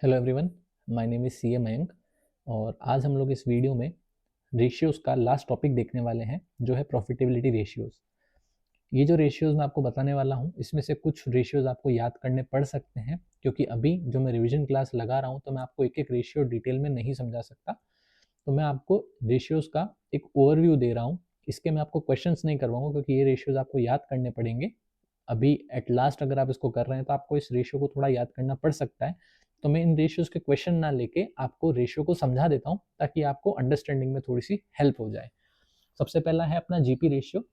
Hello everyone, my name is C A Mayank और आज हम लोग इस वीडियो में रेशियोज़ का लास्ट टॉपिक देखने वाले हैं जो है प्रॉफिटेबिलिटी रेशियोज़। ये जो रेशियोज़ मैं आपको बताने वाला हूँ इसमें से कुछ रेशियोज़ आपको याद करने पड़ सकते हैं क्योंकि अभी जो मैं रिवीजन क्लास लगा रहा हूँ तो मैं आपको एक एक रेशियो डिटेल में नहीं समझा सकता। तो मैं आपको रेशियोज़ का एक ओवरव्यू दे रहा हूँ। इसके मैं आपको क्वेश्चंस नहीं करवाऊँगा क्योंकि ये रेशियोज़ आपको याद करने पड़ेंगे। अभी एट लास्ट अगर आप इसको कर रहे हैं तो आपको इस रेशियो को थोड़ा याद करना पड़ सकता है। तो मैं इन रेशियोज़ के क्वेश्चन ना लेके आपको रेशियो को समझा देता हूँ ताकि आपको अंडरस्टैंडिंग में थोड़ी सी हेल्प हो जाए। सबसे पहला है अपना जीपी रेशियो।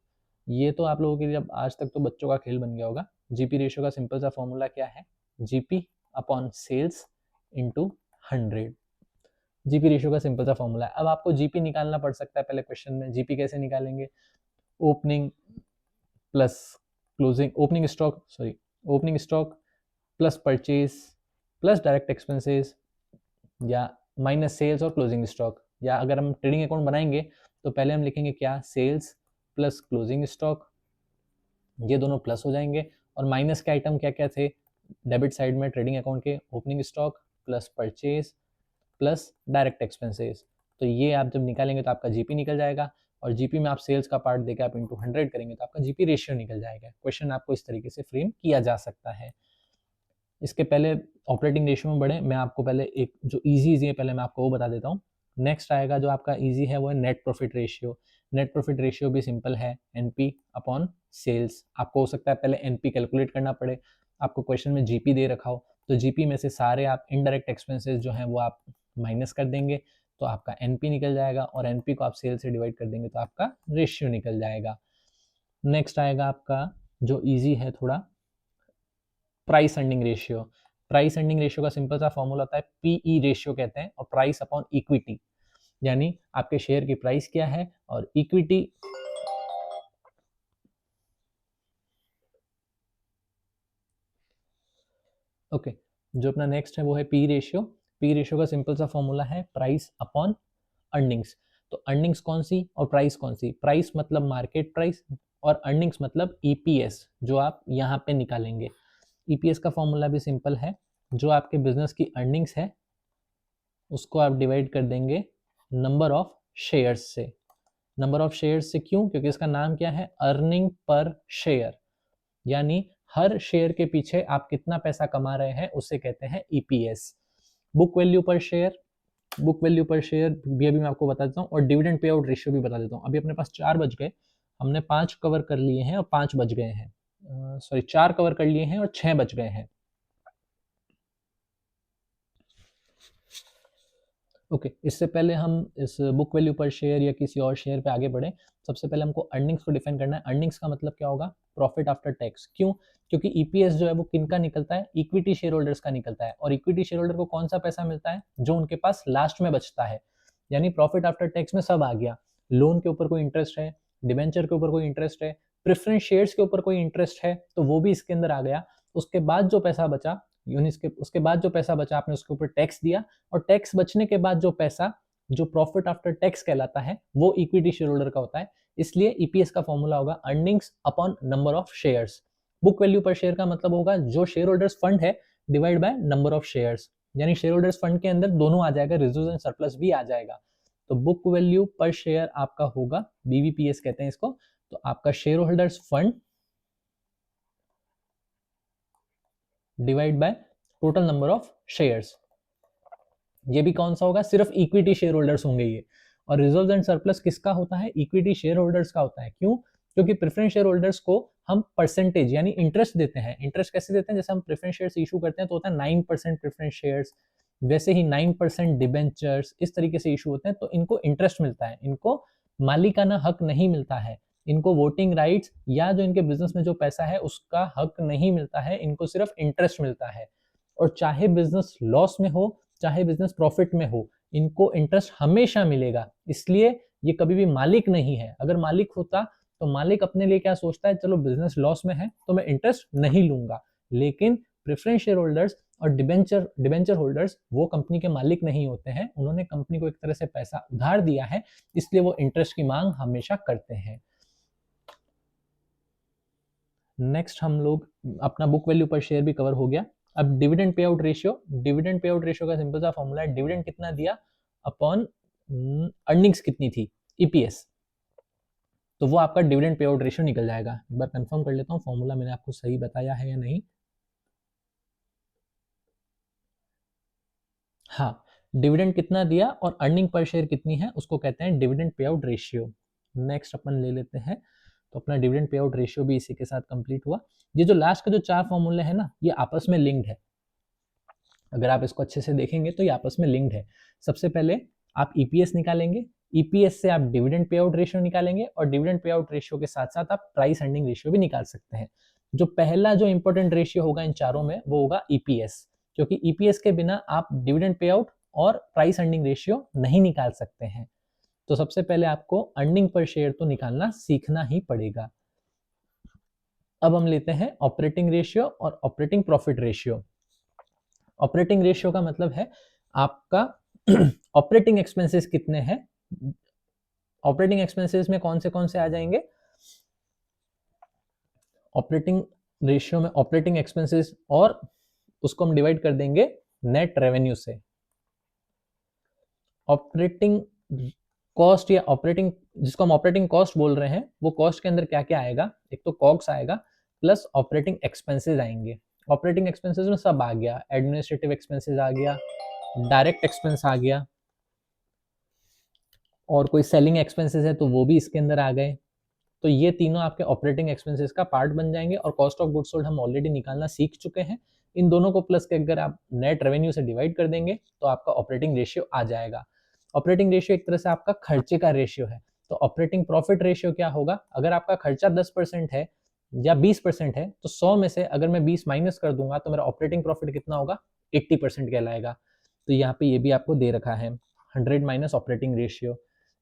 ये तो आप लोगों के लिए अब आज तक तो बच्चों का खेल बन गया होगा। जीपी रेशियो का सिंपल सा फॉर्मूला क्या है? GP upon sales into 100। GP ratio का सिंपल सा फॉर्मूला है। अब आपको जीपी निकालना पड़ सकता है पहले क्वेश्चन में। जीपी कैसे निकालेंगे? Opening plus closing, opening stock plus purchase plus direct expenses या माइनस सेल्स और क्लोजिंग स्टॉक। या अगर हम ट्रेडिंग अकाउंट बनाएंगे तो पहले हम लिखेंगे क्या? सेल्स प्लस क्लोजिंग स्टॉक, ये दोनों प्लस हो जाएंगे। और माइनस के आइटम क्या क्या थे डेबिट साइड में ट्रेडिंग अकाउंट के? Opening stock plus purchase plus direct expenses. तो ये आप जब निकालेंगे तो आपका जीपी निकल जाएगा और जीपी में आप सेल्स का पार्ट देकर आप इंटू 100 करेंगे तो आपका जीपी रेशियो निकल जाएगा। क्वेश्चन आपको इस तरीके से फ्रेम किया जा सकता है। इसके पहले ऑपरेटिंग रेशियो में बढ़े, मैं आपको पहले एक जो इजी है पहले मैं आपको वो बता देता हूँ। नेक्स्ट आएगा जो आपका इजी है वो है net profit ratio. Net profit ratio भी सिंपल है, एनपी अपॉन सेल्स। आपको हो सकता है पहले एनपी कैलकुलेट करना पड़े, आपको क्वेश्चन में जीपी दे रखा हो तो जीपी में से सारे आप इनडायरेक्ट एक्सपेंसेस जो हैं वो आप माइनस कर देंगे तो आपका एनपी निकल जाएगा और एनपी को आप सेल से डिवाइड कर देंगे तो आपका रेशियो निकल जाएगा। नेक्स्ट आएगा आपका जो इजी है थोड़ा, price earning ratio. Price earning ratio का सिंपल सा फॉर्मूला होता है पीई रेशियो कहते हैं और प्राइस अपॉन इक्विटी, यानी आपके शेयर की प्राइस क्या है और इक्विटी ओके। जो अपना नेक्स्ट है वो है पी रेशियो। पी रेशियो का सिंपल सा फॉर्मूला है प्राइस अपॉन अर्निंग्स। तो अर्निंग्स कौन सी और प्राइस कौन सी? प्राइस मतलब मार्केट प्राइस और अर्निंग्स मतलब ईपीएस जो आप यहाँ पे निकालेंगे। ईपीएस का फॉर्मूला भी सिंपल है, जो आपके बिजनेस की अर्निंग्स है उसको आप डिवाइड कर देंगे नंबर ऑफ शेयर्स से। नंबर ऑफ शेयर्स से क्यों? क्योंकि इसका नाम क्या है? अर्निंग पर शेयर, यानी हर शेयर के पीछे आप कितना पैसा कमा रहे हैं उसे कहते हैं ईपीएस। बुक वैल्यू पर शेयर, बुक वैल्यू पर शेयर भी अभी मैं आपको बता देता हूँ और डिविडेंड पे आउट रेशियो भी बता देता हूँ। अभी अपने पास 4 बज गए, हमने 5 कवर कर लिए हैं और 5 बज गए हैं, सॉरी 4 कवर कर लिए हैं और 6 बज गए हैं। ओके इससे पहले हम इस बुक वैल्यू पर शेयर या किसी और शेयर पे आगे बढ़े, सबसे पहले हमको अर्निंग्स को डिफाइन करना है। अर्निंग्स का मतलब क्या होगा? Profit after tax. क्यों? क्योंकि ईपीएस जो है वो किनका निकलता है? इक्विटी शेयर होल्डर्स का निकलता है। और इक्विटी शेयर होल्डर को कौन सा पैसा मिलता है? जो उनके पास लास्ट में बचता है। यानी प्रॉफिट आफ्टर टैक्स में सब आ गया। लोन के ऊपर कोई इंटरेस्ट है, डिबेंचर के ऊपर कोई इंटरेस्ट है, प्रेफरेंस शेयर्स के ऊपर कोई इंटरेस्ट है तो वो भी इसके अंदर आ गया। उसके बाद जो पैसा बचा उसके बाद जो पैसा बचा आपने उसके ऊपर टैक्स दिया और टैक्स बचने के बाद जो पैसा जो प्रॉफिट आफ्टर टैक्स कहलाता है वो इक्विटी शेयर होल्डर का होता है। इसलिए ईपीएस का फॉर्मूला होगा earnings upon number of shares. Book value पर शेयर का मतलब होगा जो शेयर होल्डर्स फंड है divide by number of shares, यानी शेयर होल्डर्स फंड के अंदर दोनों आ जाएगा, रिजर्व्स एंड सरप्लस भी आ जाएगा। तो बुक वैल्यू पर शेयर आपका होगा, बीवीपीएस कहते हैं इसको, तो आपका share holders fund divide by total number of shares. ये भी कौन सा होगा? सिर्फ इक्विटी शेयर होल्डर्स होंगे ये। और रिजर्व एंड सरप्लस किसका होता है? इक्विटी शेयर होल्डर्स का होता है। क्यों? क्योंकि प्रेफरेंस शेयर होल्डर्स को हम परसेंटेज यानी इंटरेस्ट देते हैं। इंटरेस्ट कैसे देते हैं? जैसे हम प्रेफरेंस शेयर्स इशू करते हैं तो होता है 9% प्रेफरेंस शेयर्स, वैसे ही 9% डिबेंचर्स, इस तरीके से इशू होते हैं तो इनको इंटरेस्ट मिलता है, इनको मालिकाना हक नहीं मिलता है, इनको वोटिंग राइट्स या जो इनके बिजनेस में जो पैसा है उसका हक नहीं मिलता है, इनको सिर्फ इंटरेस्ट मिलता है। और चाहे बिजनेस लॉस में हो चाहे बिजनेस प्रॉफिट में हो, इनको इंटरेस्ट हमेशा मिलेगा। इसलिए ये कभी भी मालिक नहीं है। अगर मालिक होता तो मालिक अपने लिए क्या सोचता है? चलो बिजनेस लॉस में है तो मैं इंटरेस्ट नहीं लूंगा। लेकिन प्रेफरेंस शेयर होल्डर्स और डिबेंचर होल्डर्स वो कंपनी के मालिक नहीं होते हैं, उन्होंने कंपनी को एक तरह से पैसा उधार दिया है, इसलिए वो इंटरेस्ट की मांग हमेशा करते हैं। नेक्स्ट हम लोग अपना बुक वैल्यू पर शेयर भी कवर हो गया। अब dividend pay out ratio, dividend pay out ratio का सिंपल सा फॉर्मूला है डिविडेंड कितना दिया अपॉन अर्निंग्स कितनी थी, ईपीएस, तो वो आपका डिविडेंड पे आउट रेशियो निकल जाएगा। एक बार कंफर्म कर लेता हूँ फॉर्मूला मैंने आपको सही बताया है या नहीं। हाँ, डिविडेंड कितना दिया और अर्निंग पर शेयर कितनी है उसको कहते हैं dividend pay out ratio. Next अपन ले लेते हैं, तो अपना डिविडेंड पे आउट रेशियो भी इसी के साथ कंप्लीट हुआ। ये जो लास्ट का जो 4 फॉर्मूले हैं ना, ये आपस में लिंक्ड है। अगर आप इसको अच्छे से देखेंगे तो ये आपस में लिंक्ड है। सबसे पहले आप ईपीएस निकालेंगे, ईपीएस से आप डिविडेंड पे आउट रेशियो निकालेंगे और डिविडेंड पे आउट रेशियो के साथ साथ आप प्राइस अर्निंग रेशियो भी निकाल सकते हैं। जो पहला जो इंपॉर्टेंट रेशियो होगा इन चारों में वो होगा ईपीएस, क्योंकि ईपीएस के बिना आप डिविडेंड पे आउट और प्राइस अर्निंग रेशियो नहीं निकाल सकते हैं। तो सबसे पहले आपको अर्निंग पर शेयर तो निकालना सीखना ही पड़ेगा। अब हम लेते हैं ऑपरेटिंग रेशियो और operating profit ratio. Operating ratio का मतलब है आपका ऑपरेटिंग एक्सपेंसेस कितने हैं। ऑपरेटिंग एक्सपेंसेस में कौन से आ जाएंगे, ऑपरेटिंग रेशियो में ऑपरेटिंग एक्सपेंसेस और उसको हम डिवाइड कर देंगे नेट रेवेन्यू से। ऑपरेटिंग कॉस्ट या ऑपरेटिंग, जिसको हम ऑपरेटिंग कॉस्ट बोल रहे हैं, वो कॉस्ट के अंदर क्या क्या आएगा, एक तो कॉग्स आएगा प्लस ऑपरेटिंग एक्सपेंसेस आएंगे। ऑपरेटिंग एक्सपेंसेस में सब आ गया, एडमिनिस्ट्रेटिव एक्सपेंसेस आ गया, डायरेक्ट एक्सपेंस आ गया, और कोई सेलिंग एक्सपेंसेस है तो वो भी इसके अंदर आ गए। तो ये तीनों आपके ऑपरेटिंग एक्सपेंसेस का पार्ट बन जाएंगे और कॉस्ट ऑफ गुड्स सोल्ड हम ऑलरेडी निकालना सीख चुके हैं। इन दोनों को प्लस के अगर आप नेट रेवेन्यू से डिवाइड कर देंगे तो आपका ऑपरेटिंग रेशियो आ जाएगा। ऑपरेटिंग रेशियो एक तरह से आपका खर्चे का रेशियो है। तो ऑपरेटिंग प्रॉफिट रेशियो क्या होगा, अगर आपका खर्चा 10% है या 20% है तो 100 में से अगर मैं 20 माइनस कर दूंगा तो मेरा ऑपरेटिंग प्रॉफिट कितना होगा, 80% कहलाएगा। तो यहाँ पे ये भी आपको दे रखा है 100 माइनस ऑपरेटिंग रेशियो।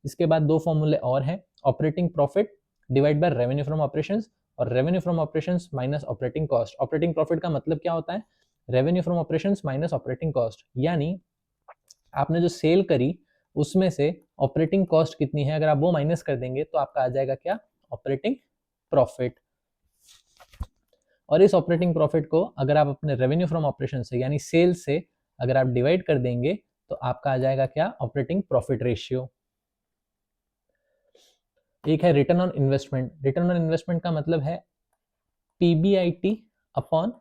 इसके बाद 2 फॉर्मूले और हैं, operating profit divide by revenue from operations और revenue from operations minus operating cost. Operating profit का मतलब क्या होता है, revenue from operations minus operating cost, यानी आपने जो सेल करी उसमें से ऑपरेटिंग कॉस्ट कितनी है अगर आप वो माइनस कर देंगे तो आपका आ जाएगा क्या, ऑपरेटिंग प्रॉफिट। और इस ऑपरेटिंग प्रॉफिट को अगर आप अपने रेवेन्यू फ्रॉम ऑपरेशन से यानी सेल से अगर आप डिवाइड कर देंगे तो आपका आ जाएगा क्या, ऑपरेटिंग प्रॉफिट रेशियो। एक है return on investment. Return on investment का मतलब है PBIT upon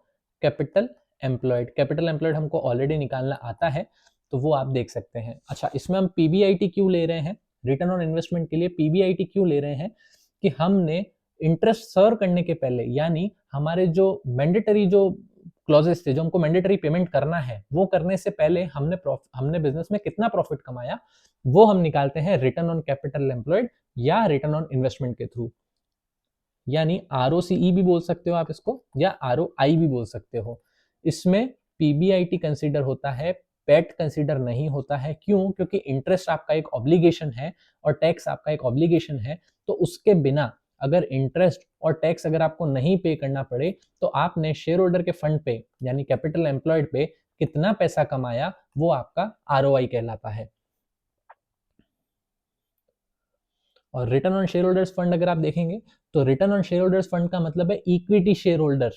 capital employed. Capital employed हमको ऑलरेडी निकालना आता है तो वो आप देख सकते हैं। अच्छा, इसमें हम पीबीआईटी क्यों ले रहे हैं, रिटर्न ऑन इन्वेस्टमेंट के लिए पीबीआईटी क्यों ले रहे हैं कि हमने इंटरेस्ट सर्व करने के पहले, यानी हमारे जो मैंडेटरी जो क्लॉजेस थे जो हमको मैंडेटरी पेमेंट करना है, वो करने से पहले हमने बिजनेस में कितना प्रॉफिट कमाया वो हम निकालते हैं रिटर्न ऑन कैपिटल एम्प्लॉयड या रिटर्न ऑन इन्वेस्टमेंट के थ्रू। यानी आरओसीई भी बोल सकते हो आप इसको या आरओआई भी बोल सकते हो। इसमें पीबीआईटी कंसीडर होता है, पैट कंसीडर नहीं होता है। क्यों, क्योंकि इंटरेस्ट आपका एक ऑब्लिगेशन है और टैक्स आपका एक ऑब्लिगेशन है। तो उसके बिना अगर इंटरेस्ट और टैक्स अगर आपको नहीं पे करना पड़े तो आपने शेयर होल्डर के फंड पे यानी कैपिटल एम्प्लॉयड पे कितना पैसा कमाया वो आपका आरओआई कहलाता है। और return on share holders fund अगर आप देखेंगे तो return on share holders fund का मतलब है इक्विटी शेयर होल्डर,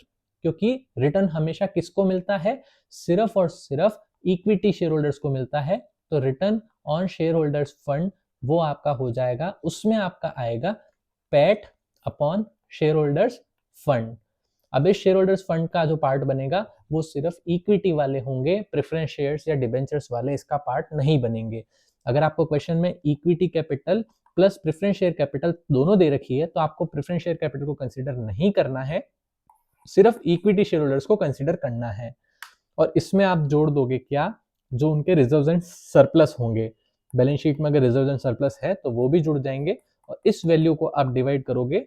क्योंकि रिटर्न हमेशा किसको मिलता है, सिर्फ और सिर्फ इक्विटी शेयर होल्डर्स को मिलता है। तो return on share holders fund वो आपका हो जाएगा, उसमें आपका आएगा PAT upon share holders fund. अब इस शेयर होल्डर्स फंड का जो पार्ट बनेगा वो सिर्फ इक्विटी वाले होंगे, प्रेफरेंस शेयर्स या डिबेंचर्स वाले इसका पार्ट नहीं बनेंगे। अगर आपको क्वेश्चन में equity capital plus preference share capital दोनों दे रखी है तो आपको प्रेफरेंस शेयर कैपिटल को कंसीडर नहीं करना है, सिर्फ इक्विटी शेयर होल्डर्स को कंसीडर करना है। और इसमें आप जोड़ दोगे क्या, जो उनके रिजर्व्स एंड सरप्लस होंगे, बैलेंस शीट में अगर रिजर्व्स एंड सरप्लस है तो वो भी जुड़ जाएंगे। और इस वैल्यू को आप डिवाइड करोगे,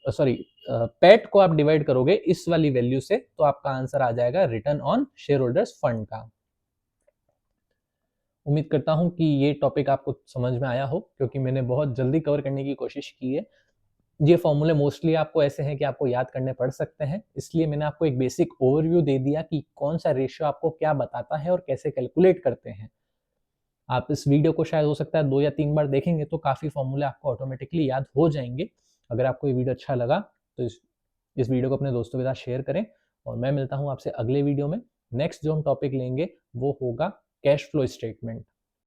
सॉरी पैट को आप डिवाइड करोगे इस वाली वैल्यू से तो आपका आंसर आ जाएगा return on share holders fund का। उम्मीद करता हूं कि ये टॉपिक आपको समझ में आया हो, क्योंकि मैंने बहुत जल्दी कवर करने की कोशिश की है। ये फॉर्मूले मोस्टली आपको ऐसे हैं कि आपको याद करने पड़ सकते हैं, इसलिए मैंने आपको एक बेसिक ओवरव्यू दे दिया कि कौन सा रेशियो आपको क्या बताता है और कैसे कैलकुलेट करते हैं। आप इस वीडियो को शायद हो सकता है 2 या 3 बार देखेंगे तो काफ़ी फॉर्मूले आपको ऑटोमेटिकली याद हो जाएंगे। अगर आपको ये वीडियो अच्छा लगा तो इस वीडियो को अपने दोस्तों के साथ शेयर करें और मैं मिलता हूँ आपसे अगले वीडियो में। नेक्स्ट जो हम टॉपिक लेंगे वो होगा कैश फ्लो स्टेटमेंट।